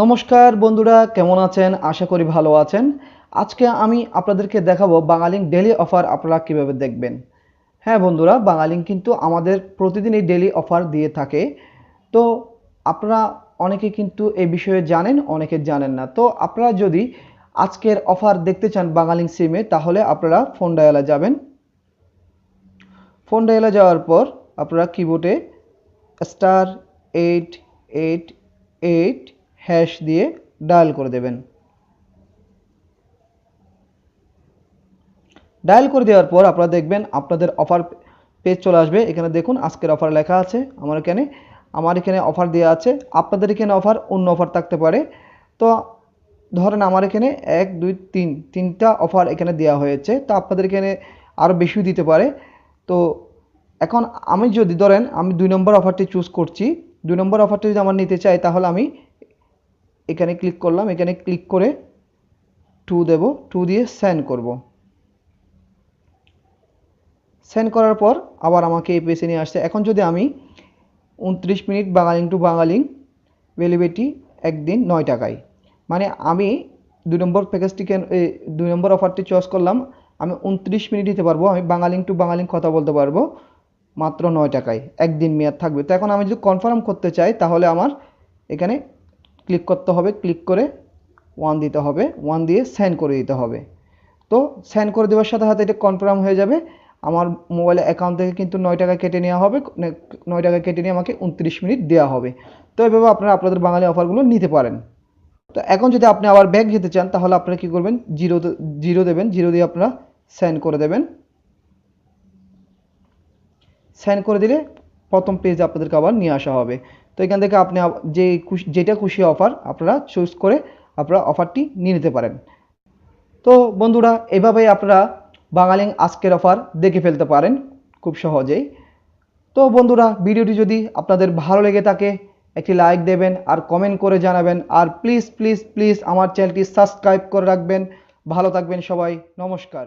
নমস্কার বন্ধুরা, কেমন আছেন? আশা করি ভালো আছেন। আজকে আমি আপনাদেরকে দেখাবো বাংলালিংক ডেইলি অফার আপনারা কিভাবে দেখবেন। হ্যাঁ বন্ধুরা, বাংলালিংক কিন্তু আমাদের প্রতিদিনই ডেইলি অফার দিয়ে থাকে। তো আপনারা অনেকে কিন্তু এই বিষয়ে জানেন, অনেকে জানেন না। তো আপনারা যদি আজকের অফার দেখতে চান বাংলালিংক সিমে, তাহলে আপনারা ফোন ডায়ালে যাবেন। ফোন ডায়ালে যাওয়ার পর আপনারা কিবোর্ডে *888# দিয়ে ডায়াল করে দেবেন। ডায়াল করে দেওয়ার পর আপনারা দেখবেন আপনাদের অফার পেজ চলে আসবে। এখানে দেখুন আজকের অফার লেখা আছে। আমার এখানে অফার দেওয়া আছে। আপনাদের এখানে অফার অন্য অফার থাকতে পারে। তো ধরেন আমার এখানে 1 2 3 তিনটা অফার এখানে দেওয়া হয়েছে। তো আপনাদের এখানে আরও বেশিও দিতে পারে। তো এখন আমি যদি ধরেন আমি 2 নম্বর অফারটি চুজ করছি। 2 নম্বর অফারটি যদি আমার নিতে চাই, তাহলে আমি এখানে ক্লিক করলাম। এখানে ক্লিক করে 2 দেব, 2 দিয়ে সেন্ড করব। সেন্ড করার পর আবার আমাকে এই পেজে নিয়ে আসছে। এখন যদি আমি 29 minute Banglalink to Banglalink validity একদিন 9 টাকায়, মানে আমি 2 নম্বর প্যাকেজটিকে 2 নম্বর অফারটি চয়েস করলাম। আমি 29 মিনিট দিতে পারবো, আমি বাংলালিংক টু বাংলালিংক কথা বলতে পারবো মাত্র 9 টাকায়, একদিন মেয়াদ থাকবে। তো এখন আমি যদি কনফার্ম করতে চাই, তাহলে আমার এখানে ক্লিক করতে হবে। ক্লিক করে 1 দিতে হবে, 1 দিয়ে সেন্ড করে দিতে হবে। তো সেন্ড করে দেওয়ার সাথে সাথে এটা কনফার্ম হয়ে যাবে। আমার মোবাইলে অ্যাকাউন্ট থেকে কিন্তু 9 টাকা কেটে নেওয়া হবে। 9 টাকা কেটে নিয়ে আমাকে 29 মিনিট দেওয়া হবে। তো এভাবে আপনারা আপনাদের বাঙালি অফারগুলো নিতে পারেন। তো এখন যদি আপনি আবার ব্যাক যেতে চান, তাহলে আপনারা কী করবেন, জিরো দেবেন। জিরো দিয়ে আপনারা সেন্ড করে দেবেন। সেন্ড করে দিলে প্রথম পেজে আপনাদেরকে আবার নিয়ে আসা হবে। তো এখান থেকে আপনি যেটা খুশি অফার আপনারা চুজ করে আপনারা অফারটি নিয়ে নিতে পারেন। তো বন্ধুরা, এভাবেই আপনারা বাংলালিংক আজকের অফার দেখে ফেলতে পারেন খুব সহজেই। তো বন্ধুরা, ভিডিওটি যদি আপনাদের ভালো লেগে থাকে, একটি লাইক দেবেন আর কমেন্ট করে জানাবেন। আর প্লিজ প্লিজ প্লিজ আমার চ্যানেলটি সাবস্ক্রাইব করে রাখবেন। ভালো থাকবেন সবাই। নমস্কার।